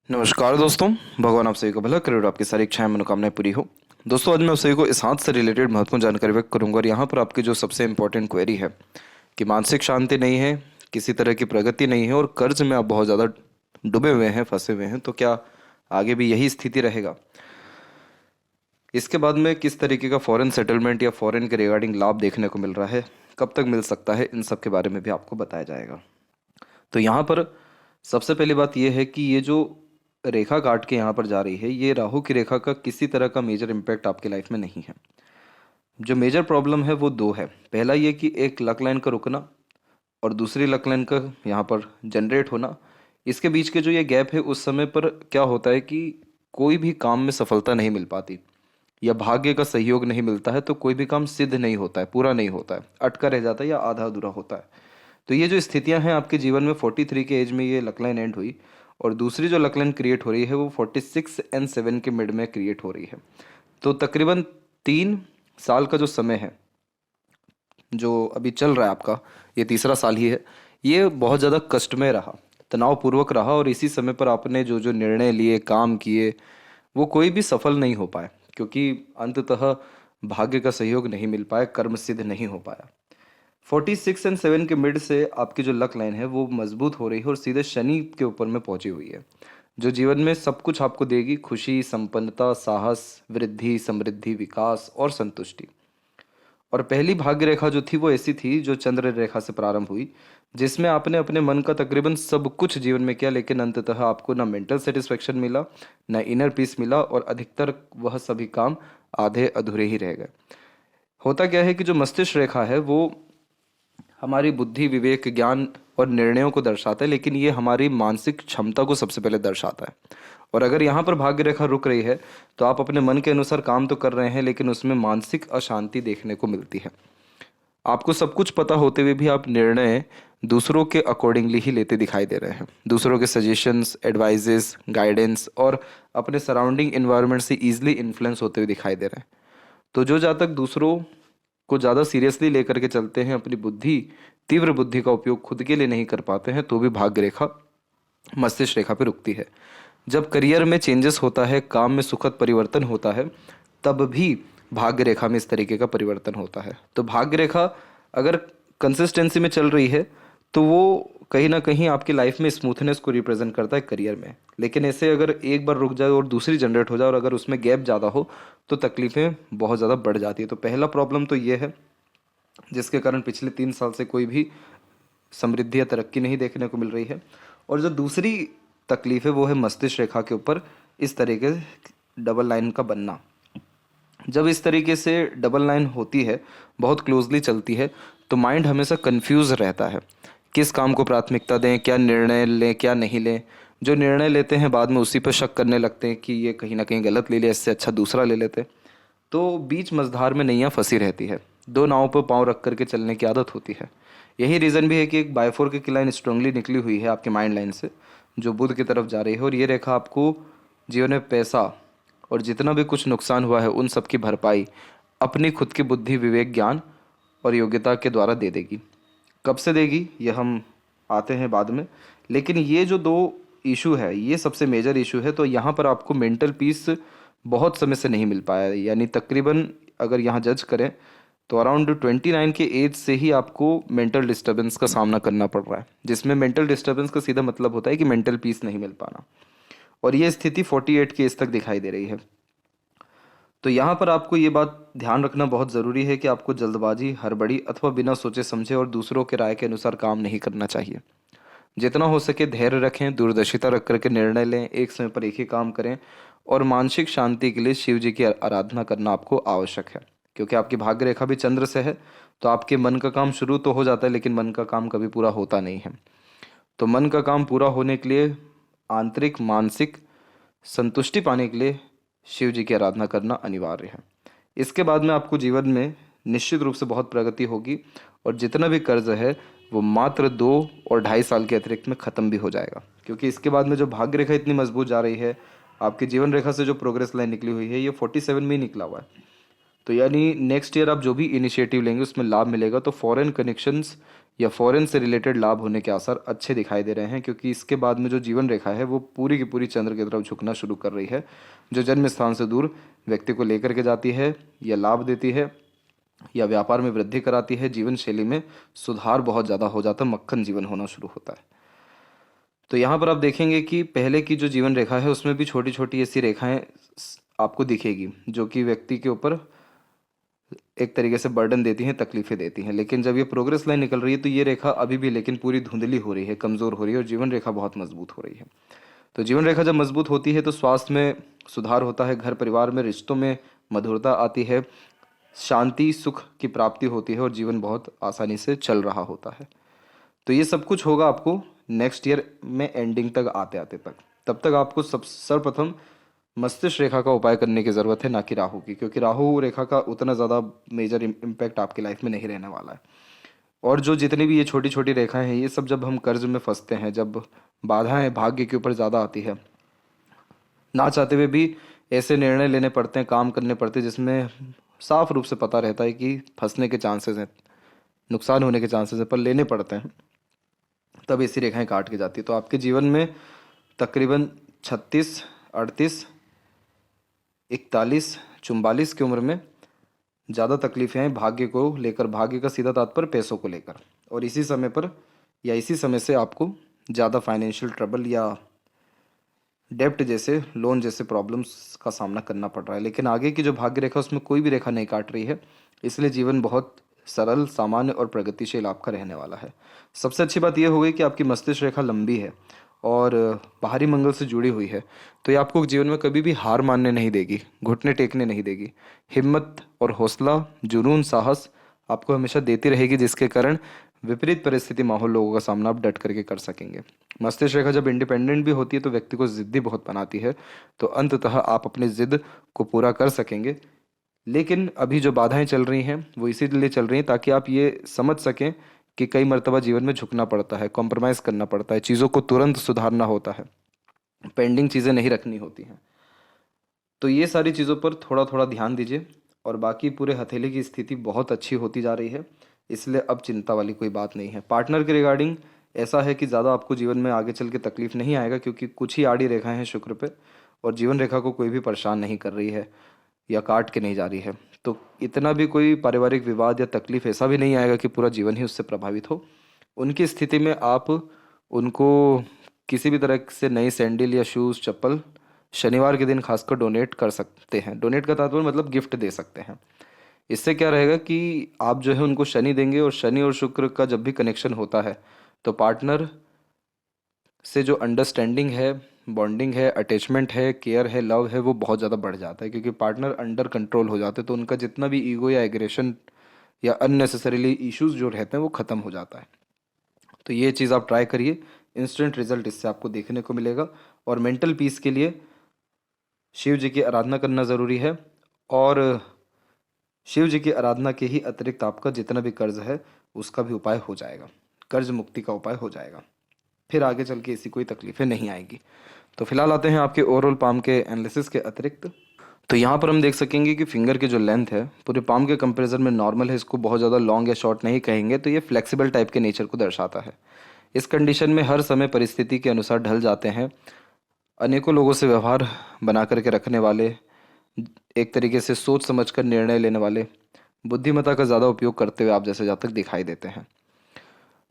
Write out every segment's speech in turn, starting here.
नमस्कार दोस्तों। भगवान आप सभी को भला करे और आपकी सारी इच्छाएं मनोकामनाएं पूरी हो। दोस्तों, आज मैं आप सभी को इस हाथ से रिलेटेड महत्वपूर्ण जानकारी व्यक्त करूंगा और यहाँ पर आपकी जो सबसे इंपॉर्टेंट क्वेरी है कि मानसिक शांति नहीं है, किसी तरह की प्रगति नहीं है और कर्ज में आप बहुत ज़्यादा डूबे हुए हैं, फंसे हुए हैं, तो क्या आगे भी यही स्थिति रहेगा? इसके बाद में किस तरीके का फॉरेन सेटलमेंट या फॉरेन के रिगार्डिंग लाभ देखने को मिल रहा है, कब तक मिल सकता है, इन सब के बारे में भी आपको बताया जाएगा। तो यहाँ पर सबसे पहली बात यह है कि ये जो रेखा काट के यहाँ पर जा रही है, ये राहु की रेखा का किसी तरह का मेजर इम्पैक्ट आपकी लाइफ में नहीं है। जो मेजर प्रॉब्लम है वो दो है। पहला ये कि एक लक लाइन का रुकना और दूसरी लक लाइन का यहाँ पर जनरेट होना। इसके बीच के जो ये गैप है, उस समय पर क्या होता है कि कोई भी काम में सफलता नहीं मिल पाती या भाग्य का सहयोग नहीं मिलता है, तो कोई भी काम सिद्ध नहीं होता है, पूरा नहीं होता है, अटका रह जाता है या आधा अधूरा होता है। तो ये जो स्थितियां हैं आपके जीवन में, 43 के एज में ये लकलाइन एंड हुई और दूसरी जो लकलाइन क्रिएट हो रही है वो 46 एंड 7 के मिड में क्रिएट हो रही है। तो तकरीबन 3 साल का जो समय है जो अभी चल रहा है आपका, ये तीसरा साल ही है, ये बहुत ज़्यादा कष्टमय रहा, तनावपूर्वक रहा और इसी समय पर आपने जो जो निर्णय लिए, काम किए, वो कोई भी सफल नहीं हो पाए क्योंकि अंततः भाग्य का सहयोग नहीं मिल पाया, कर्म सिद्ध नहीं हो पाया। 46 एंड 7 के मिड से आपकी जो लक लाइन है वो मजबूत हो रही है और सीधे शनि के ऊपर में पहुंची हुई है, जो जीवन में सब कुछ आपको देगी: खुशी, संपन्नता, साहस, वृद्धि, समृद्धि, विकास और संतुष्टि। और पहली भाग्य रेखा जो थी वो ऐसी थी जो चंद्र रेखा से प्रारंभ हुई, जिसमें आपने अपने मन का तकरीबन सब कुछ जीवन में किया, लेकिन अंततः आपको ना मेंटल सेटिस्फेक्शन मिला, ना इनर पीस मिला और अधिकतर वह सभी काम आधे अधूरे ही रह गए। होता क्या है कि जो मस्तिष्क रेखा है वो हमारी बुद्धि, विवेक, ज्ञान और निर्णयों को दर्शाता है, लेकिन ये हमारी मानसिक क्षमता को सबसे पहले दर्शाता है। और अगर यहाँ पर भाग्य रेखा रुक रही है तो आप अपने मन के अनुसार काम तो कर रहे हैं, लेकिन उसमें मानसिक अशांति देखने को मिलती है। आपको सब कुछ पता होते हुए भी आप निर्णय दूसरों के अकॉर्डिंगली ही लेते दिखाई दे रहे हैं, दूसरों के सजेशंस, एडवाइजेस, गाइडेंस और अपने सराउंडिंग इन्वायरमेंट से ईजिली इन्फ्लुएंस होते हुए दिखाई दे रहे हैं। तो जो जहाँ तक दूसरों को ज़्यादा सीरियसली लेकर के चलते हैं, अपनी बुद्धि, तीव्र बुद्धि का उपयोग खुद के लिए नहीं कर पाते हैं, तो भी भाग्य रेखा मस्तिष्क रेखा पे रुकती है। जब करियर में चेंजेस होता है, काम में सुखद परिवर्तन होता है, तब भी भाग्य रेखा में इस तरीके का परिवर्तन होता है। तो भाग्य रेखा अगर कंसिस्टेंसी में चल रही है तो वो कहीं ना कहीं आपकी लाइफ में स्मूथनेस को रिप्रेजेंट करता है करियर में। लेकिन ऐसे अगर एक बार रुक जाए और दूसरी जनरेट हो जाए और अगर उसमें गैप ज़्यादा हो तो तकलीफें बहुत ज़्यादा बढ़ जाती है। तो पहला प्रॉब्लम तो ये है जिसके कारण पिछले 3 साल से कोई भी समृद्धि या तरक्की नहीं देखने को मिल रही है। और जो दूसरी तकलीफ है वो है मस्तिष्क रेखा के ऊपर इस तरीके से डबल लाइन का बनना। जब इस तरीके से डबल लाइन होती है, बहुत क्लोजली चलती है, तो माइंड हमेशा कंफ्यूज रहता है, किस काम को प्राथमिकता दें, क्या निर्णय लें, क्या नहीं लें। जो निर्णय लेते हैं बाद में उसी पर शक करने लगते हैं कि ये कहीं ना कहीं गलत ले लिया, इससे अच्छा दूसरा ले लेते। तो बीच मझधार में नैया फंसी रहती है, दो नावों पर पाँव रख करके चलने की आदत होती है। यही रीज़न भी है कि एक बायफोर की लाइन स्ट्रांगली निकली हुई है आपके माइंड लाइन से, जो बुध की तरफ जा रही है, और ये रेखा आपको जीवन में पैसा और जितना भी कुछ नुकसान हुआ है उन सब की भरपाई अपनी खुद की बुद्धि, विवेक, ज्ञान और योग्यता के द्वारा दे देगी। कब से देगी ये हम आते हैं बाद में, लेकिन ये जो दो इशू है ये सबसे मेजर इशू है। तो यहाँ पर आपको मेंटल पीस बहुत समय से नहीं मिल पाया है, यानी तकरीबन अगर यहाँ जज करें तो अराउंड 29 के एज से ही आपको मेंटल डिस्टर्बेंस का सामना करना पड़ रहा है, जिसमें मेंटल डिस्टर्बेंस का सीधा मतलब होता है कि मेंटल पीस नहीं मिल पाना। और ये स्थिति 48 के एज तक दिखाई दे रही है। तो यहाँ पर आपको ये बात ध्यान रखना बहुत ज़रूरी है कि आपको जल्दबाजी, हड़बड़ी अथवा बिना सोचे समझे और दूसरों के राय के अनुसार काम नहीं करना चाहिए। जितना हो सके धैर्य रखें, दूरदर्शिता रख करके निर्णय लें, एक समय पर एक ही काम करें और मानसिक शांति के लिए शिव जी की आराधना करना आपको आवश्यक है, क्योंकि आपकी भाग्य रेखा भी चंद्र से है। तो आपके मन का काम शुरू तो हो जाता है, लेकिन मन का काम कभी पूरा होता नहीं है। तो मन का काम पूरा होने के लिए, आंतरिक मानसिक संतुष्टि पाने के लिए शिव जी की आराधना करना अनिवार्य है। इसके बाद में आपको जीवन में निश्चित रूप से बहुत प्रगति होगी और जितना भी कर्ज है वो मात्र 2 और 2.5 साल के अतिरिक्त में ख़त्म भी हो जाएगा, क्योंकि इसके बाद में जो भाग्य रेखा इतनी मजबूत जा रही है, आपकी जीवन रेखा से जो प्रोग्रेस लाइन निकली हुई है ये 47 में ही निकला हुआ है। तो यानी नेक्स्ट ईयर आप जो भी इनिशिएटिव लेंगे उसमें लाभ मिलेगा। तो फॉरेन कनेक्शंस या फॉरेन से रिलेटेड लाभ होने के आसार अच्छे दिखाई दे रहे हैं, क्योंकि इसके बाद में जो जीवन रेखा है वो पूरी की पूरी चंद्र की तरफ झुकना शुरू कर रही है, जो जन्म स्थान से दूर व्यक्ति को लेकर के जाती है या लाभ देती है या व्यापार में वृद्धि कराती है। जीवन शैली में सुधार बहुत ज़्यादा हो जाता है, मक्खन जीवन होना शुरू होता है। तो यहाँ पर आप देखेंगे कि पहले की जो जीवन रेखा है उसमें भी छोटी छोटी ऐसी रेखाएं आपको दिखेगी, जो कि व्यक्ति के ऊपर एक तरीके से बर्डन देती हैं, तकलीफें देती हैं। लेकिन जब ये प्रोग्रेस लाइन निकल रही है तो ये रेखा अभी भी लेकिन पूरी धुंधली हो रही है, कमज़ोर हो रही है, और जीवन रेखा बहुत मजबूत हो रही है। तो जीवन रेखा जब मजबूत होती है तो स्वास्थ्य में सुधार होता है, घर परिवार में रिश्तों में मधुरता आती है, शांति सुख की प्राप्ति होती है, और जीवन बहुत आसानी से चल रहा होता है। तो ये सब कुछ होगा आपको नेक्स्ट ईयर में एंडिंग तक आते आते तक। तब तक आपको सर्वप्रथम मस्तिष्क रेखा का उपाय करने की ज़रूरत है, ना कि राहु की, क्योंकि राहु रेखा का उतना ज़्यादा मेजर इम्पैक्ट आपकी लाइफ में नहीं रहने वाला है। और जो जितनी भी ये छोटी छोटी रेखाएं हैं, ये सब जब हम कर्ज में फंसते हैं, जब बाधाएं भाग्य के ऊपर ज़्यादा आती है, ना चाहते हुए भी ऐसे निर्णय लेने पड़ते हैं, काम करने पड़ते हैं जिसमें साफ रूप से पता रहता है कि फंसने के चांसेस हैं, नुकसान होने के चांसेस हैं, पर लेने पड़ते हैं, तब ऐसी रेखाएं काट के जाती है। तो आपके जीवन में तकरीबन 36, 38, 41, 44 की उम्र में ज़्यादा तकलीफें हैं भाग्य को लेकर। भाग्य का सीधा तात्पर्य पैसों को लेकर, और इसी समय पर या इसी समय से आपको ज़्यादा फाइनेंशियल ट्रबल या डेप्ट जैसे लोन जैसे प्रॉब्लम्स का सामना करना पड़ रहा है। लेकिन आगे की जो भाग्य रेखा उसमें कोई भी रेखा नहीं काट रही है, इसलिए जीवन बहुत सरल, सामान्य और प्रगतिशील आपका रहने वाला है। सबसे अच्छी बात यह हो गई कि आपकी मस्तिष्क रेखा लंबी है और बाहरी मंगल से जुड़ी हुई है, तो ये आपको जीवन में कभी भी हार मानने नहीं देगी, घुटने टेकने नहीं देगी। हिम्मत और हौसला, जुनून, साहस आपको हमेशा देती रहेगी, जिसके कारण विपरीत परिस्थिति माहौल लोगों का सामना आप डट करके कर सकेंगे। मस्तिष्क रेखा जब इंडिपेंडेंट भी होती है तो व्यक्ति को जिद्दी बहुत बनाती है, तो अंततः आप अपनी जिद को पूरा कर सकेंगे। लेकिन अभी जो बाधाएं चल रही हैं वो इसीलिए चल रही हैं ताकि आप ये समझ सकें कि कई मर्तबा जीवन में झुकना पड़ता है, कॉम्प्रोमाइज़ करना पड़ता है, चीज़ों को तुरंत सुधारना होता है, पेंडिंग चीज़ें नहीं रखनी होती हैं। तो ये सारी चीज़ों पर थोड़ा थोड़ा ध्यान दीजिए। और बाकी पूरे हथेली की स्थिति बहुत अच्छी होती जा रही है, इसलिए अब चिंता वाली कोई बात नहीं है। पार्टनर के रिगार्डिंग ऐसा है कि ज़्यादा आपको जीवन में आगे चल के तकलीफ नहीं आएगा, क्योंकि कुछ ही आड़ी रेखाएं हैं शुक्र पे, और जीवन रेखा को कोई भी परेशान नहीं कर रही है या काट के नहीं जा रही है। तो इतना भी कोई पारिवारिक विवाद या तकलीफ ऐसा भी नहीं आएगा कि पूरा जीवन ही उससे प्रभावित हो। उनकी स्थिति में आप उनको किसी भी तरह से नई सैंडल या शूज़, चप्पल शनिवार के दिन खासकर डोनेट कर सकते हैं। डोनेट का तात्पर्य मतलब गिफ्ट दे सकते हैं। इससे क्या रहेगा कि आप जो है उनको शनि देंगे, और शनि और शुक्र का जब भी कनेक्शन होता है तो पार्टनर से जो अंडरस्टैंडिंग है, बॉन्डिंग है, अटैचमेंट है, केयर है, लव है, वो बहुत ज़्यादा बढ़ जाता है, क्योंकि पार्टनर अंडर कंट्रोल हो जाते हैं। तो उनका जितना भी ईगो या एग्रेशन या अननेसेसरीली इश्यूज जो रहते हैं वो ख़त्म हो जाता है। तो ये चीज़ आप ट्राई करिए, इंस्टेंट रिजल्ट इससे आपको देखने को मिलेगा। और मेंटल पीस के लिए शिव जी की आराधना करना ज़रूरी है, और शिव जी की आराधना के ही अतिरिक्त आपका जितना भी कर्ज है उसका भी उपाय हो जाएगा, कर्ज मुक्ति का उपाय हो जाएगा। फिर आगे चल के ऐसी कोई तकलीफें नहीं आएगी। तो फिलहाल आते हैं आपके ओवरऑल पाम के एनालिसिस के अतिरिक्त। तो यहाँ पर हम देख सकेंगे कि फिंगर की जो लेंथ है पूरे पाम के कंपैरिजन में नॉर्मल है, इसको बहुत ज़्यादा लॉन्ग या शॉर्ट नहीं कहेंगे। तो ये फ्लेक्सिबल टाइप के नेचर को दर्शाता है। इस कंडीशन में हर समय परिस्थिति के अनुसार ढल जाते हैं, अनेकों लोगों से व्यवहार बना करके रखने वाले, एक तरीके से सोच समझ कर निर्णय लेने वाले, बुद्धिमत्ता का ज़्यादा उपयोग करते हुए आप जैसे जातक दिखाई देते हैं।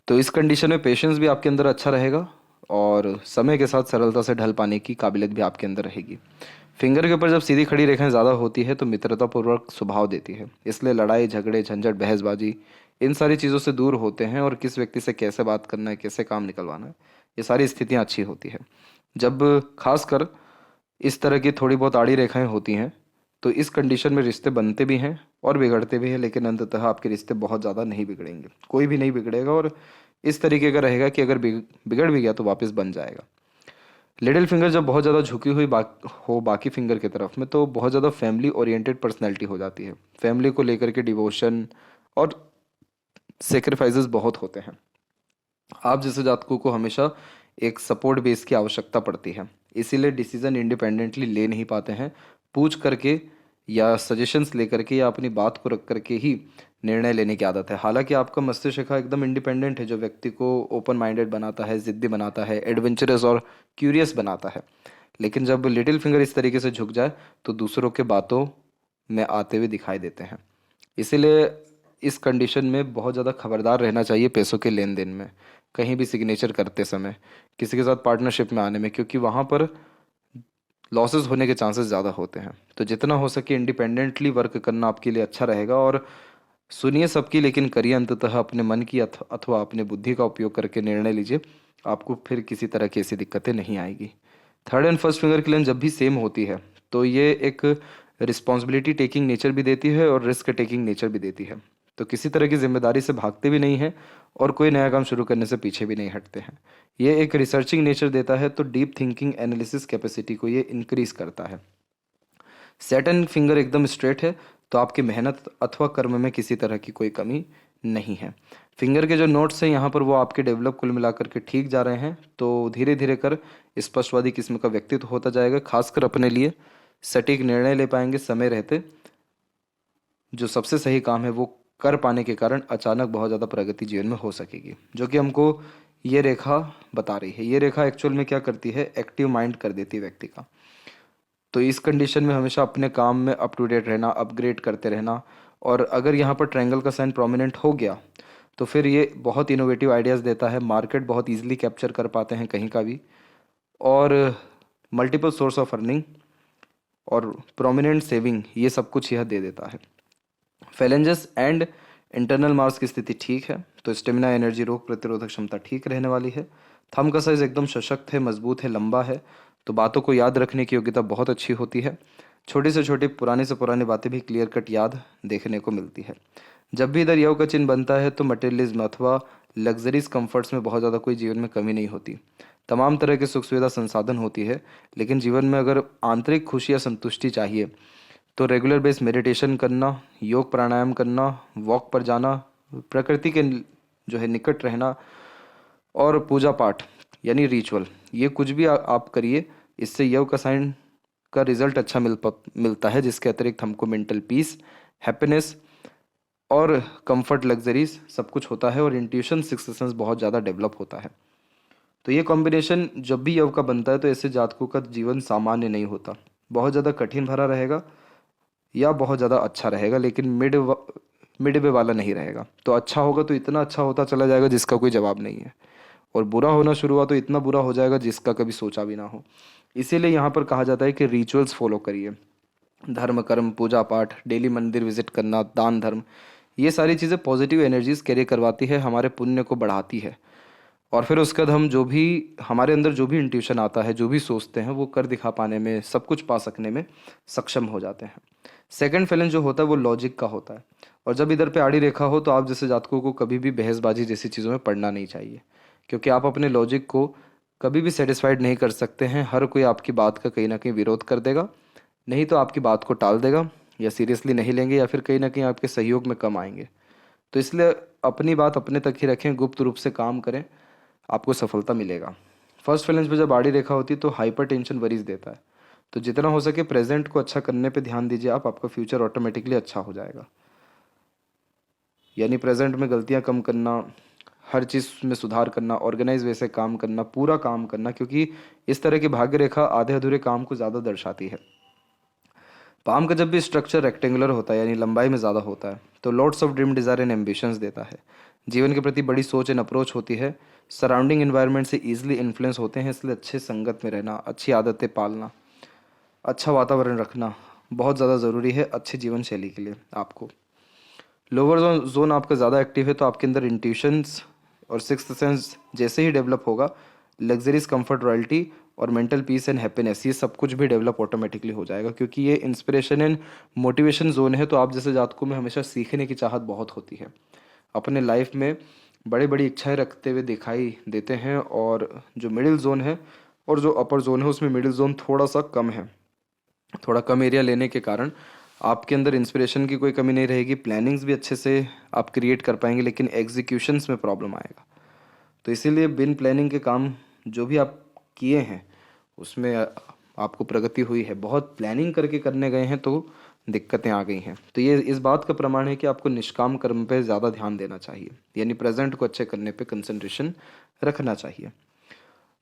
तो इस कंडीशन में पेशेंस भी आपके अंदर अच्छा रहेगा, और समय के साथ सरलता से ढल पाने की काबिलियत भी आपके अंदर रहेगी। फिंगर के ऊपर जब सीधी खड़ी रेखाएं ज़्यादा होती है तो मित्रतापूर्वक स्वभाव देती है, इसलिए लड़ाई झगड़े झंझट बहसबाजी इन सारी चीज़ों से दूर होते हैं, और किस व्यक्ति से कैसे बात करना है, कैसे काम निकलवाना है, ये सारी स्थितियाँ अच्छी होती है। जब खासकर इस तरह की थोड़ी बहुत आड़ी रेखाएं होती हैं तो इस कंडीशन में रिश्ते बनते भी हैं और बिगड़ते भी हैं, लेकिन अंततः आपके रिश्ते बहुत ज़्यादा नहीं बिगड़ेंगे, कोई भी नहीं बिगड़ेगा, और इस तरीके का रहेगा कि अगर बिगड़ भी गया तो वापस बन जाएगा। लिटिल फिंगर जब बहुत ज़्यादा झुकी हुई हो बाकी फिंगर की तरफ में, तो बहुत ज़्यादा फैमिली ओरिएंटेड पर्सनैलिटी हो जाती है। फैमिली को लेकर के डिवोशन और सेक्रीफाइसेस बहुत होते हैं। आप जैसे जातकों को हमेशा एक सपोर्ट बेस की आवश्यकता पड़ती है, इसीलिए डिसीजन इंडिपेंडेंटली ले नहीं पाते हैं। पूछ करके या सजेशंस लेकर के या अपनी बात को रख करके ही निर्णय लेने की आदत है। हालांकि आपका मस्तिष्क रेखा एकदम इंडिपेंडेंट है, जो व्यक्ति को ओपन माइंडेड बनाता है, ज़िद्दी बनाता है, एडवेंचरस और क्यूरियस बनाता है। लेकिन जब लिटिल फिंगर इस तरीके से झुक जाए तो दूसरों के बातों में आते हुए दिखाई देते हैं। इसीलिए इस कंडीशन में बहुत ज़्यादा खबरदार रहना चाहिए पैसों के लेन देन में, कहीं भी सिग्नेचर करते समय, किसी के साथ पार्टनरशिप में आने में, क्योंकि वहाँ पर लॉसेस होने के चांसेस ज़्यादा होते हैं। तो जितना हो सके इंडिपेंडेंटली वर्क करना आपके लिए अच्छा रहेगा। और सुनिए सबकी, लेकिन करिए अंततः अपने मन की अथवा अपने बुद्धि का उपयोग करके निर्णय लीजिए। आपको फिर किसी तरह की ऐसी दिक्कतें नहीं आएगी। थर्ड एंड फर्स्ट फिंगर की लाइन जब भी सेम होती है तो ये एक रिस्पॉन्सिबिलिटी टेकिंग नेचर भी देती है और रिस्क टेकिंग नेचर भी देती है। तो किसी तरह की जिम्मेदारी से भागते भी नहीं हैं और कोई नया काम शुरू करने से पीछे भी नहीं हटते हैं। ये एक रिसर्चिंग नेचर देता है, तो डीप थिंकिंग एनालिसिस कैपेसिटी को ये इंक्रीज करता है। सैटर्न फिंगर एकदम स्ट्रेट है, तो आपकी मेहनत अथवा कर्म में किसी तरह की कोई कमी नहीं है। फिंगर के जो नोट्स हैं यहाँ पर वो आपके डेवलप कुल मिलाकर के ठीक जा रहे हैं। तो धीरे धीरे कर स्पष्टवादी किस्म का व्यक्तित्व होता जाएगा, खासकर अपने लिए सटीक निर्णय ले पाएंगे समय रहते। जो सबसे सही काम है वो कर पाने के कारण अचानक बहुत ज़्यादा प्रगति जीवन में हो सकेगी, जो कि हमको ये रेखा बता रही है। ये रेखा एक्चुअल में क्या करती है, एक्टिव माइंड कर देती है व्यक्ति का। तो इस कंडीशन में हमेशा अपने काम में अप टू डेट रहना, अपग्रेड करते रहना। और अगर यहाँ पर ट्रायंगल का साइन प्रोमिनेंट हो गया तो फिर ये बहुत इनोवेटिव आइडियाज़ देता है, मार्केट बहुत इजीली कैप्चर कर पाते हैं कहीं का भी, और मल्टीपल सोर्स ऑफ अर्निंग और प्रोमिनेंट सेविंग, ये सब कुछ यह दे देता है। फैलेंजस एंड इंटरनल मार्क्स की स्थिति ठीक है, तो स्टेमिना, एनर्जी, रोग प्रतिरोधक क्षमता ठीक रहने वाली है। थंब का साइज एकदम सशक्त है, मजबूत है, लंबा है, तो बातों को याद रखने की योग्यता बहुत अच्छी होती है। छोटी से छोटी, पुरानी से पुरानी बातें भी क्लियर कट याद देखने को मिलती है। जब भी इधर योग का चिन्ह बनता है तो मटेरियलिज्म अथवा लग्जरीज कंफर्ट्स में बहुत ज़्यादा कोई जीवन में कमी नहीं होती। तमाम तरह के सुख सुविधा संसाधन होती है, लेकिन जीवन में अगर आंतरिक खुशी या संतुष्टि चाहिए तो रेगुलर बेस मेडिटेशन करना, योग प्राणायाम करना, वॉक पर जाना, प्रकृति के जो है निकट रहना, और पूजा पाठ यानी रिचुअल, ये कुछ भी आप करिए, इससे योग का साइन का रिजल्ट अच्छा मिलता है, जिसके अतिरिक्त हमको मेंटल पीस, हैप्पीनेस और कंफर्ट, लग्जरीज सब कुछ होता है, और इंट्यूशन, सिक्स्थ सेंस बहुत ज़्यादा डेवलप होता है। तो ये कॉम्बिनेशन जब भी योग का बनता है तो ऐसे जातकों का जीवन सामान्य नहीं होता, बहुत ज़्यादा कठिन भरा रहेगा या बहुत ज़्यादा अच्छा रहेगा, लेकिन मिड वे वाला नहीं रहेगा। तो अच्छा होगा तो इतना अच्छा होता चला जाएगा जिसका कोई जवाब नहीं है, और बुरा होना शुरू हुआ तो इतना बुरा हो जाएगा जिसका कभी सोचा भी ना हो। इसीलिए यहाँ पर कहा जाता है कि रिचुअल्स फॉलो करिए, धर्म कर्म, पूजा पाठ, डेली मंदिर विजिट करना, दान धर्म, ये सारी चीज़ें पॉजिटिव एनर्जीज कैरी करवाती है, हमारे पुण्य को बढ़ाती है। और फिर उसके बाद हम जो भी हमारे अंदर जो भी इंट्यूशन आता है, जो भी सोचते हैं, वो कर दिखा पाने में, सब कुछ पा सकने में सक्षम हो जाते हैं। सेकंड फैलेंस जो होता है वो लॉजिक का होता है, और जब इधर पे आड़ी रेखा हो तो आप जैसे जातकों को कभी भी बहसबाजी जैसी चीज़ों में पड़ना नहीं चाहिए, क्योंकि आप अपने लॉजिक को कभी भी सेटिस्फाइड नहीं कर सकते हैं। हर कोई आपकी बात का कहीं ना कहीं विरोध कर देगा, नहीं तो आपकी बात को टाल देगा, या सीरियसली नहीं लेंगे, या फिर कहीं ना कहीं आपके सहयोग में कम आएंगे। तो इसलिए अपनी बात अपने तक ही रखें, गुप्त रूप से काम करें, आपको सफलता मिलेगा। फर्स्ट फैलेंस पे जब आड़ी रेखा होती है तो हाइपर टेंशन वरीज देता है, तो जितना हो सके प्रेजेंट को अच्छा करने पे ध्यान दीजिए आप, आपका फ्यूचर ऑटोमेटिकली अच्छा हो जाएगा। यानी प्रेजेंट में गलतियां कम करना, हर चीज़ में सुधार करना, ऑर्गेनाइज वे से काम करना, पूरा काम करना, क्योंकि इस तरह की भाग्य रेखा आधे अधूरे काम को ज़्यादा दर्शाती है। पाम का जब भी स्ट्रक्चर रेक्टेंगुलर होता है यानी लंबाई में ज़्यादा होता है तो lots of dream, desire and ambitions देता है। जीवन के प्रति बड़ी सोच एंड अप्रोच होती है, सराउंडिंग इन्वायरमेंट से ईजिली इन्फ्लुएंस होते हैं, इसलिए अच्छे संगत में रहना, अच्छी आदतें पालना, अच्छा वातावरण रखना बहुत ज़्यादा ज़रूरी है अच्छी जीवन शैली के लिए आपको। लोअर जोन आपका ज़्यादा एक्टिव है तो आपके अंदर इंट्यूशंस और सिक्स्थ सेंस जैसे ही डेवलप होगा, लग्जरीज, कंफर्ट, रॉयल्टी और मेंटल पीस एंड हैप्पीनेस, ये सब कुछ भी डेवलप ऑटोमेटिकली हो जाएगा, क्योंकि ये इंस्पिरेशन एंड मोटिवेशन जोन है। तो आप जैसे जातकों में हमेशा सीखने की चाहत बहुत होती है, अपने लाइफ में बड़ी बड़ी इच्छाएं रखते हुए दिखाई देते हैं, और जो मिडिल जोन है और जो अपर जोन है उसमें मिडिल जोन थोड़ा सा कम है, थोड़ा कम एरिया लेने के कारण आपके अंदर इंस्पिरेशन की कोई कमी नहीं रहेगी, प्लानिंग्स भी अच्छे से आप क्रिएट कर पाएंगे, लेकिन एग्जीक्यूशंस में प्रॉब्लम आएगा। तो इसीलिए बिन प्लानिंग के काम जो भी आप किए हैं उसमें आपको प्रगति हुई है, बहुत प्लानिंग करके करने गए हैं तो दिक्कतें आ गई हैं। तो ये इस बात का प्रमाण है कि आपको निष्काम कर्म पे ज़्यादा ध्यान देना चाहिए, यानी प्रेजेंट को अच्छे करने पे कंसंट्रेशन रखना चाहिए।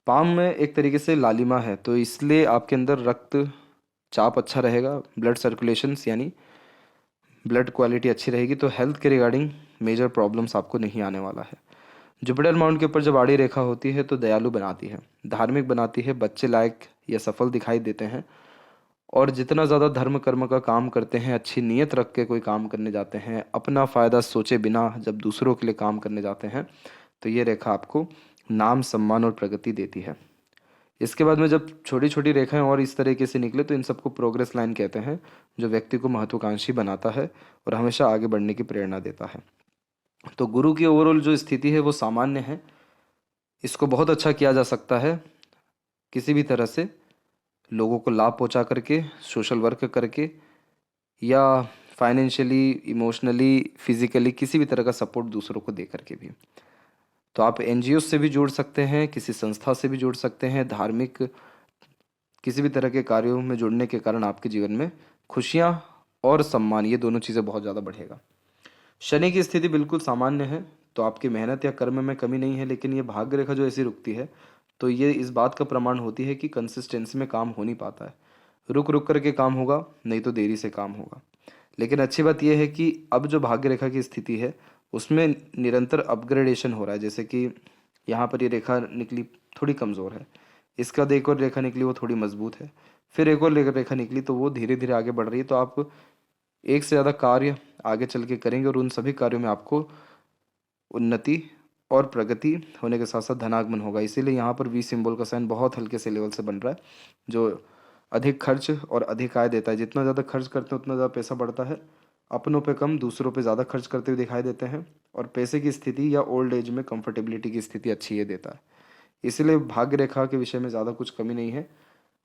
पाम में एक तरीके से लालिमा है, तो इसलिए आपके अंदर रक्त चाप अच्छा रहेगा, ब्लड सर्कुलेशंस यानी ब्लड क्वालिटी अच्छी रहेगी, तो हेल्थ के रिगार्डिंग मेजर प्रॉब्लम्स आपको नहीं आने वाला है। जुपिटर माउंट के ऊपर जब आड़ी रेखा होती है तो दयालु बनाती है, धार्मिक बनाती है, बच्चे लायक या सफल दिखाई देते हैं। और जितना ज़्यादा धर्म कर्म का काम करते हैं, अच्छी नीयत रख के कोई काम करने जाते हैं, अपना फ़ायदा सोचे बिना जब दूसरों के लिए काम करने जाते हैं, तो ये रेखा आपको नाम, सम्मान और प्रगति देती है। इसके बाद में जब छोटी छोटी रेखाएं और इस तरीके से निकले तो इन सबको प्रोग्रेस लाइन कहते हैं, जो व्यक्ति को महत्वाकांक्षी बनाता है और हमेशा आगे बढ़ने की प्रेरणा देता है। तो गुरु की ओवरऑल जो स्थिति है वो सामान्य है। इसको बहुत अच्छा किया जा सकता है किसी भी तरह से, लोगों को लाभ पहुंचा करके, सोशल वर्क करके, या फाइनेंशियली, इमोशनली, फिजिकली किसी भी तरह का सपोर्ट दूसरों को दे करके भी। तो आप एनजीओ से भी जुड़ सकते हैं, किसी संस्था से भी जुड़ सकते हैं, धार्मिक किसी भी तरह के कार्यों में जुड़ने के कारण आपके जीवन में खुशियाँ और सम्मान, ये दोनों चीज़ें बहुत ज़्यादा बढ़ेगा। शनि की स्थिति बिल्कुल सामान्य है, तो आपकी मेहनत या कर्म में कमी नहीं है, लेकिन ये भाग्य रेखा जो ऐसी रुकती है तो ये इस बात का प्रमाण होती है कि कंसिस्टेंसी में काम हो नहीं पाता है। रुक रुक करके काम होगा, नहीं तो देरी से काम होगा। लेकिन अच्छी बात यह है कि अब जो भाग्य रेखा की स्थिति है उसमें निरंतर अपग्रेडेशन हो रहा है। जैसे कि यहाँ पर ये रेखा निकली थोड़ी कमज़ोर है, इसका बाद एक और रेखा निकली वो थोड़ी मजबूत है, फिर एक और रेखा निकली तो वो धीरे धीरे आगे बढ़ रही है। तो आप एक से ज़्यादा कार्य आगे चल के करेंगे और उन सभी कार्यों में आपको उन्नति और प्रगति होने के साथ साथ धनागमन होगा। इसीलिए यहाँ पर वी सिंबल का साइन बहुत हल्के से लेवल से बन रहा है, जो अधिक खर्च और अधिक आय देता है। जितना ज़्यादा खर्च करते हैं उतना ज़्यादा पैसा बढ़ता है, अपनों पे कम, दूसरों पे ज़्यादा खर्च करते हुए दिखाई देते हैं, और पैसे की स्थिति या ओल्ड एज में कंफर्टेबिलिटी की स्थिति अच्छी ये देता है। इसलिए भाग्य रेखा के विषय में ज़्यादा कुछ कमी नहीं है,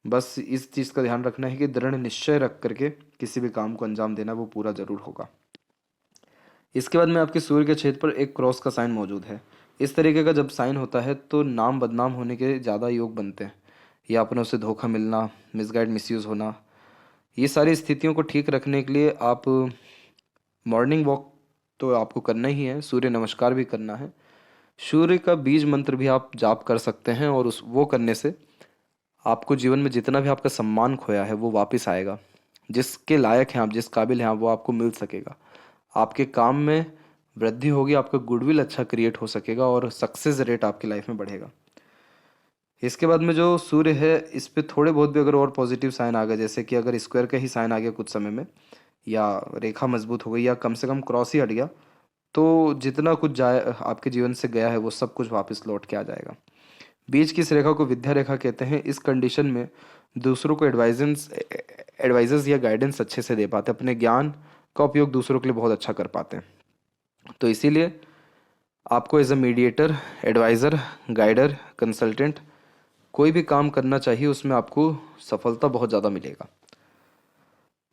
बस इस चीज़ का ध्यान रखना है कि दृढ़ निश्चय रख करके किसी भी काम को अंजाम देना वो पूरा ज़रूर होगा। इसके बाद में आपके सूर्य के क्षेत्र पर एक क्रॉस का साइन मौजूद है। इस तरीके का जब साइन होता है तो नाम बदनाम होने के ज़्यादा योग बनते हैं, या अपनों से धोखा मिलना, मिसगाइड, मिसयूज़ होना। ये सारी स्थितियों को ठीक रखने के लिए आप मॉर्निंग वॉक तो आपको करना ही है, सूर्य नमस्कार भी करना है, सूर्य का बीज मंत्र भी आप जाप कर सकते हैं, और उस वो करने से आपको जीवन में जितना भी आपका सम्मान खोया है वो वापस आएगा। जिसके लायक हैं आप, जिस काबिल हैं आप, वो आपको मिल सकेगा। आपके काम में वृद्धि होगी, आपका गुडविल अच्छा क्रिएट हो सकेगा और सक्सेस रेट आपकी लाइफ में बढ़ेगा। इसके बाद में जो सूर्य है इस पे थोड़े बहुत भी अगर और पॉजिटिव साइन आ गए, जैसे कि अगर स्क्वायर का ही साइन आ गया कुछ समय में, या रेखा मजबूत हो गई, या कम से कम क्रॉस ही हट गया, तो जितना कुछ जाए आपके जीवन से गया है वो सब कुछ वापस लौट के आ जाएगा। बीच की इस रेखा को विद्या रेखा कहते हैं। इस कंडीशन में दूसरों को एडवाइजर्स या गाइडेंस अच्छे से दे पाते हैं, अपने ज्ञान का उपयोग दूसरों के लिए बहुत अच्छा कर पाते हैं। तो इसीलिए आपको as a mediator, adviser, guider, consultant कोई भी काम करना चाहिए, उसमें आपको सफलता बहुत ज़्यादा मिलेगा।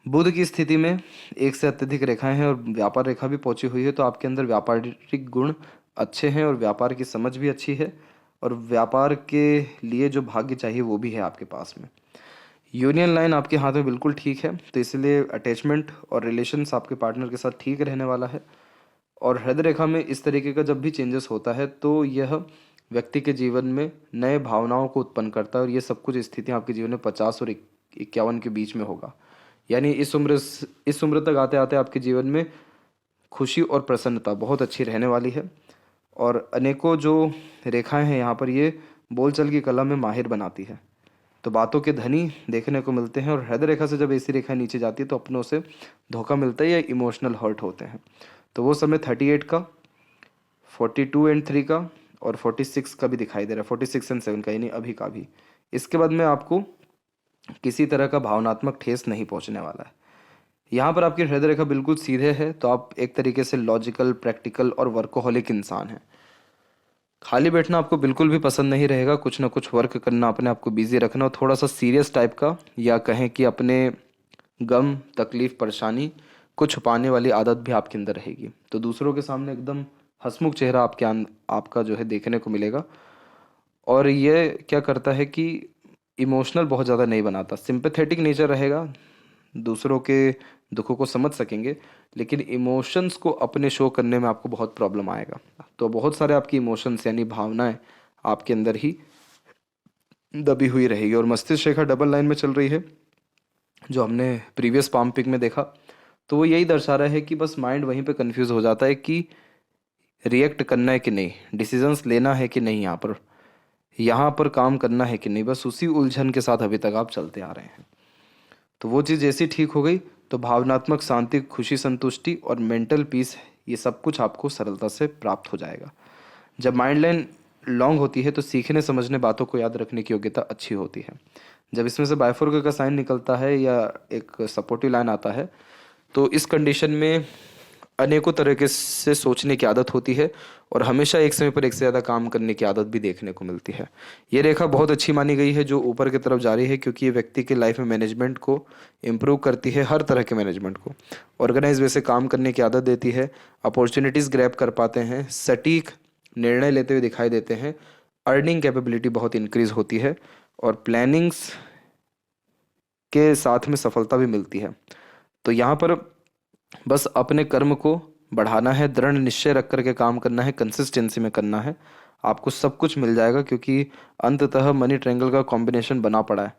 बुध की स्थिति में एक से अत्यधिक रेखाएं हैं और व्यापार रेखा भी पहुंची हुई है, तो आपके अंदर व्यापारिक गुण अच्छे हैं और व्यापार की समझ भी अच्छी है, और व्यापार के लिए जो भाग्य चाहिए वो भी है आपके पास में। यूनियन लाइन आपके हाथ में बिल्कुल ठीक है, तो इसलिए अटैचमेंट और रिलेशंस आपके पार्टनर के साथ ठीक रहने वाला है। और हृदय रेखा में इस तरीके का जब भी चेंजेस होता है तो यह व्यक्ति के जीवन में नए भावनाओं को उत्पन्न करता है, और ये सब कुछ स्थितियाँ आपके जीवन में 50 और 51 के बीच में होगा। यानी इस उम्र तक आते आते आपके जीवन में खुशी और प्रसन्नता बहुत अच्छी रहने वाली है। और अनेकों जो रेखाएं हैं यहाँ पर, ये बोलचाल की कला में माहिर बनाती है, तो बातों के धनी देखने को मिलते हैं। और हृदय रेखा से जब ऐसी रेखा नीचे जाती है तो अपनों से धोखा मिलता है या इमोशनल हर्ट होते हैं। तो वो समय 38 का, 42 एंड 3 का, और 46 का भी दिखाई दे रहा है, 46 एंड 7 का, यानी अभी का भी। इसके बाद में आपको किसी तरह का भावनात्मक ठेस नहीं पहुंचने वाला है। यहाँ पर आपकी हृदय रेखा बिल्कुल सीधे है, तो आप एक तरीके से लॉजिकल, प्रैक्टिकल और वर्कोहॉलिक इंसान हैं। खाली बैठना आपको बिल्कुल भी पसंद नहीं रहेगा, कुछ ना कुछ वर्क करना, अपने आप को बिजी रखना, और थोड़ा सा सीरियस टाइप का, या कहें कि अपने गम, तकलीफ, परेशानी को छुपाने वाली आदत भी आपके अंदर रहेगी। तो दूसरों के सामने एकदम हंसमुख चेहरा आपका जो है देखने को मिलेगा। और ये क्या करता है कि इमोशनल बहुत ज़्यादा नहीं बनाता, सिंपैथेटिक नेचर रहेगा, दूसरों के दुखों को समझ सकेंगे, लेकिन इमोशंस को अपने शो करने में आपको बहुत प्रॉब्लम आएगा। तो बहुत सारे आपकी इमोशंस यानी भावनाएं आपके अंदर ही दबी हुई रहेगी। और मस्तिष्क रेखा डबल लाइन में चल रही है, जो हमने प्रीवियस पाम पिक में देखा, तो वो यही दर्शा रहा है कि बस माइंड वहीं पे कंफ्यूज हो जाता है कि रिएक्ट करना है कि नहीं, डिसीजंस लेना है कि नहीं, यहाँ पर काम करना है कि नहीं, बस उसी उलझन के साथ अभी तक आप चलते आ रहे हैं। तो वो चीज़ जैसी ठीक हो गई तो भावनात्मक शांति, खुशी, संतुष्टि और मेंटल पीस, ये सब कुछ आपको सरलता से प्राप्त हो जाएगा। जब माइंड लाइन लॉन्ग होती है तो सीखने समझने, बातों को याद रखने की योग्यता अच्छी होती है। जब इसमें से बाइफोरका का साइन निकलता है या एक सपोर्टिव लाइन आता है, तो इस कंडीशन में अनेकों तरीके से सोचने की आदत होती है और हमेशा एक समय पर एक से ज़्यादा काम करने की आदत भी देखने को मिलती है। ये रेखा बहुत अच्छी मानी गई है जो ऊपर की तरफ जा रही है, क्योंकि ये व्यक्ति के लाइफ में मैनेजमेंट को इम्प्रूव करती है, हर तरह के मैनेजमेंट को ऑर्गेनाइज वे से काम करने की आदत देती है, अपॉर्चुनिटीज़ ग्रैब कर पाते हैं, सटीक निर्णय लेते हुए दिखाई देते हैं, अर्निंग कैपेबिलिटी बहुत इंक्रीज होती है और प्लानिंग्स के साथ में सफलता भी मिलती है। तो यहाँ पर बस अपने कर्म को बढ़ाना है, दृढ़ निश्चय रख करके काम करना है, कंसिस्टेंसी में करना है, आपको सब कुछ मिल जाएगा। क्योंकि अंततः मनी ट्रायंगल का कॉम्बिनेशन बना पड़ा है।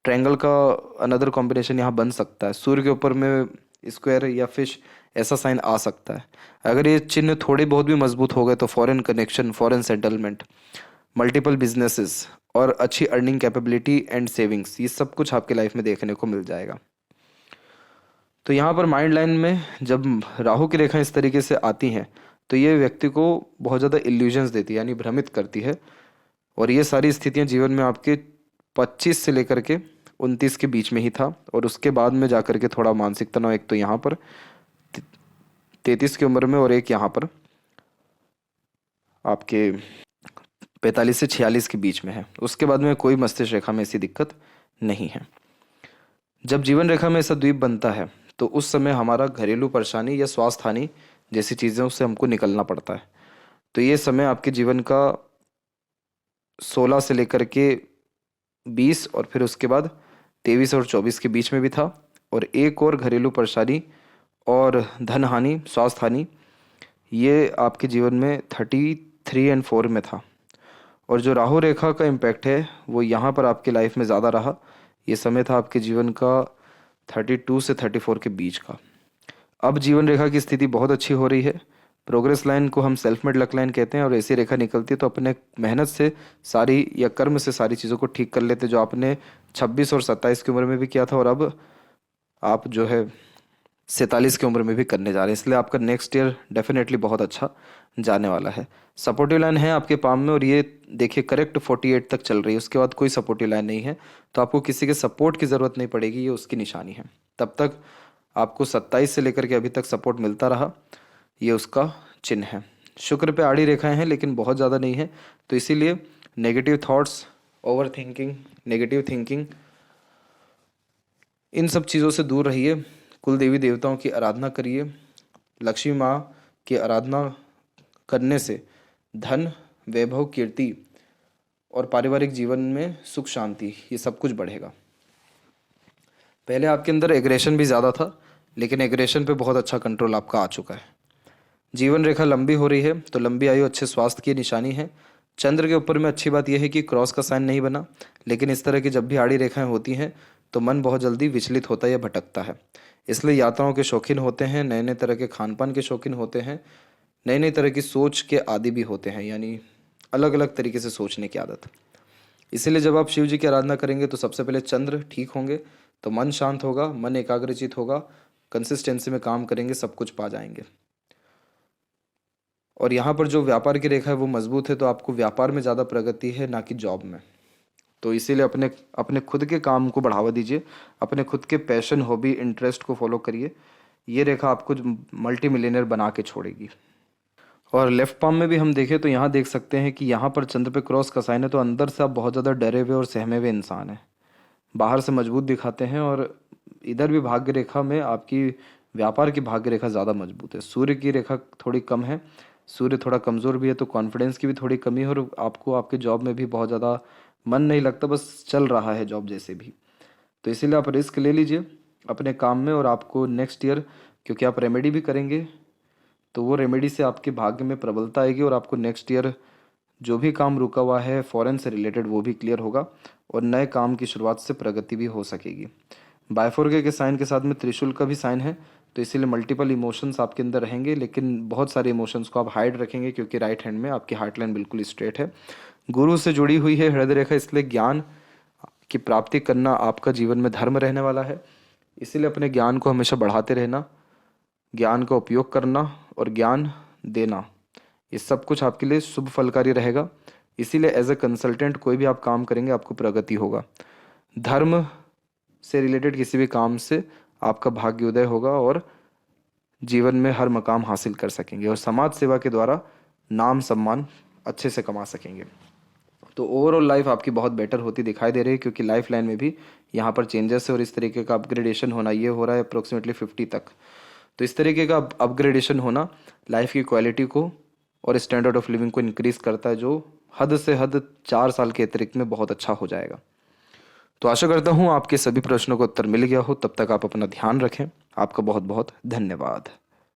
ट्रायंगल का अनदर कॉम्बिनेशन यहाँ बन सकता है, सूर्य के ऊपर में स्क्वायर या फिश, ऐसा साइन आ सकता है। अगर ये चिन्ह थोड़े बहुत भी मजबूत हो गए तो foreign connection, foreign settlement, multiple businesses और अच्छी अर्निंग कैपेबिलिटी एंड सेविंग्स, ये सब कुछ आपके लाइफ में देखने को मिल जाएगा। तो यहाँ पर माइंड लाइन में जब राहु की रेखा इस तरीके से आती हैं तो ये व्यक्ति को बहुत ज़्यादा इल्यूजन्स देती है, यानी भ्रमित करती है। और ये सारी स्थितियाँ जीवन में आपके 25 से लेकर के 29 के बीच में ही था, और उसके बाद में जाकर के थोड़ा मानसिक तनाव, एक तो यहाँ पर 33 की उम्र में और एक यहाँ पर आपके 45 से 46 के बीच में है। उसके बाद में कोई मस्तिष्क रेखा में ऐसी दिक्कत नहीं है। जब जीवन रेखा में ऐसा द्वीप बनता है तो उस समय हमारा घरेलू परेशानी या स्वास्थ्य हानि जैसी चीज़ों से हमको निकलना पड़ता है। तो ये समय आपके जीवन का 16 से लेकर के 20 और फिर उसके बाद 23 और 24 के बीच में भी था। और एक और घरेलू परेशानी और धन हानि, स्वास्थ्य हानि, ये आपके जीवन में 33 एंड 4 में था। और जो राहु रेखा का इम्पैक्ट है वो यहाँ पर आपके लाइफ में ज़्यादा रहा। ये समय था आपके जीवन का 32 से 34 के बीच का। अब जीवन रेखा की स्थिति बहुत अच्छी हो रही है। प्रोग्रेस लाइन को हम सेल्फ मेड लक लाइन कहते हैं, और ऐसी रेखा निकलती है तो अपने मेहनत से सारी या कर्म से सारी चीज़ों को ठीक कर लेते, जो आपने 26 और 27 की उम्र में भी किया था और अब आप जो है 47 की उम्र में भी करने जा रहे हैं। इसलिए आपका नेक्स्ट ईयर डेफिनेटली बहुत अच्छा जाने वाला है। सपोर्टिव लाइन है आपके पाम में और ये देखिए करेक्ट 48 तक चल रही है, उसके बाद कोई सपोर्टिव लाइन नहीं है, तो आपको किसी के सपोर्ट की ज़रूरत नहीं पड़ेगी, ये उसकी निशानी है। तब तक आपको 27 से लेकर के अभी तक सपोर्ट मिलता रहा, ये उसका चिन्ह है। शुक्र पे आड़ी रेखाएं हैं लेकिन बहुत ज़्यादा नहीं है, तो इसीलिए negative thoughts, over thinking, negative thinking, इन सब चीज़ों से दूर रहिए। कुल देवी देवताओं की आराधना करिए। लक्ष्मी माँ की आराधना करने से धन, वैभव, कीर्ति और पारिवारिक जीवन में सुख शांति, ये सब कुछ बढ़ेगा। पहले आपके अंदर एग्रेशन भी ज़्यादा था, लेकिन एग्रेशन पे बहुत अच्छा कंट्रोल आपका आ चुका है। जीवन रेखा लंबी हो रही है तो लंबी आयु अच्छे स्वास्थ्य की निशानी है। चंद्र के ऊपर में अच्छी बात यह है कि क्रॉस का साइन नहीं बना, लेकिन इस तरह की जब भी आड़ी रेखाएं होती हैं तो मन बहुत जल्दी विचलित होता है या भटकता है। इसलिए यात्राओं के शौकीन होते हैं, नए नए तरह के खान पान के शौकीन होते हैं, नई नई तरह की सोच के आदी भी होते हैं, यानी अलग अलग तरीके से सोचने की आदत। इसीलिए जब आप शिव जी की आराधना करेंगे तो सबसे पहले चंद्र ठीक होंगे तो मन शांत होगा, मन एकाग्रचित होगा, कंसिस्टेंसी में काम करेंगे, सब कुछ पा जाएंगे। और यहाँ पर जो व्यापार की रेखा है वो मजबूत है, तो आपको व्यापार में ज़्यादा प्रगति है, ना कि जॉब में। तो इसीलिए अपने अपने खुद के काम को बढ़ावा दीजिए, अपने खुद के पैशन, हॉबी, इंटरेस्ट को फॉलो करिए। ये रेखा आपको मल्टी मिलियनर बना के छोड़ेगी। और लेफ्ट पाम में भी हम देखें तो यहाँ देख सकते हैं कि यहाँ पर चंद्र पे क्रॉस का साइन है, तो अंदर से आप बहुत ज़्यादा डरे हुए और सहमे हुए इंसान हैं। बाहर से मजबूत दिखाते हैं और इधर भी भाग्य रेखा में आपकी व्यापार की भाग्य रेखा ज़्यादा मजबूत है। सूर्य की रेखा थोड़ी कम है, सूर्य थोड़ा कमज़ोर भी है, तो कॉन्फिडेंस की भी थोड़ी कमी है और आपको आपके जॉब में भी बहुत ज़्यादा मन नहीं लगता, बस चल रहा है जॉब जैसे भी। तो इसीलिए आप रिस्क ले लीजिए, अपने काम में, और आपको नेक्स्ट ईयर, क्योंकि आप रेमेडी भी करेंगे, तो वो रेमेडी से आपके भाग्य में प्रबलता आएगी और आपको नेक्स्ट ईयर जो भी काम रुका हुआ है फॉरेन से रिलेटेड वो भी क्लियर होगा और नए काम की शुरुआत से प्रगति भी हो सकेगी। बायफोर्गे के साइन के साथ में त्रिशूल का भी साइन है, तो इसीलिए मल्टीपल इमोशंस आपके अंदर रहेंगे, लेकिन बहुत सारे इमोशंस को आप हाइड रखेंगे क्योंकि राइट हैंड में आपकी हार्ट लाइन बिल्कुल स्ट्रेट है। गुरु से जुड़ी हुई है हृदय रेखा, इसलिए ज्ञान की प्राप्ति करना आपका जीवन में धर्म रहने वाला है। इसीलिए अपने ज्ञान को हमेशा बढ़ाते रहना, ज्ञान का उपयोग करना और ज्ञान देना, ये सब कुछ आपके लिए शुभ फलकारी रहेगा। इसीलिए एज ए कंसल्टेंट कोई भी आप काम करेंगे आपको प्रगति होगा। धर्म से रिलेटेड किसी भी काम से आपका भाग्योदय होगा और जीवन में हर मकाम हासिल कर सकेंगे और समाज सेवा के द्वारा नाम सम्मान अच्छे से कमा सकेंगे। तो ओवरऑल लाइफ आपकी बहुत बेटर होती दिखाई दे रही है, क्योंकि लाइफ लाइन में भी यहाँ पर चेंजेस है और इस तरीके का अपग्रेडेशन होना ये हो रहा है अप्रोक्सीमेटली 50 तक। तो इस तरीके का अपग्रेडेशन होना लाइफ की क्वालिटी को और स्टैंडर्ड ऑफ लिविंग को इंक्रीज करता है, जो हद से हद 4 साल के अतिरिक्त में बहुत अच्छा हो जाएगा। तो आशा करता हूँ आपके सभी प्रश्नों का उत्तर मिल गया हो। तब तक आप अपना ध्यान रखें। आपका बहुत बहुत धन्यवाद।